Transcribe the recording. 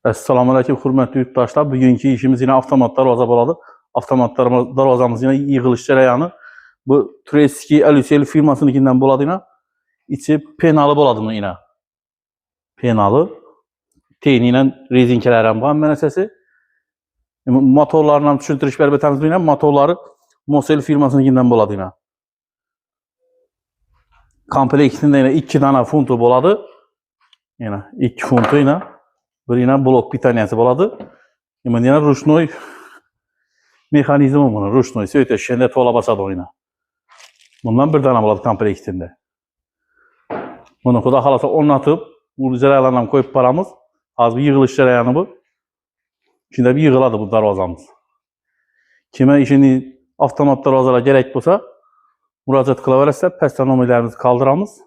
Assalamualaikum hörmətli yurttaşlar. Bugünkü işimiz yine avtomat darvaza boladı. Avtomat darvazamız yine yığılış cərəyanı. Bu Türeski Alusel firmasınınkindən boladı yine. İçi penalı boladı mı yine? Penalı. Teyni ilə rezinkələrin var mənəsəsi. Motorlarla düşündürüş bərabər yine motorları Mosel firmasınınkindən boladı yine. Kompleksində yine 2 dana funtu boladı. Yine 2 funtu yine. Bir yine blok pitaniyası boladı. Yine ruşnoy mekanizmi bunun. Ruşnoy söğüteşende tola basadı oyuna. Bundan bir tane boladı kompleksinde. Bunu kuda halasa onatıp bu cərəyanlarla koyup paramız. Az bir yığılış cərəyanı bu. Şimdi bir yığıladı bu darvazamız. Kime işini avtomat darvazalara gerek olsa müracaat qıla verəsə, pəstən nömrələrimizi kaldıramız.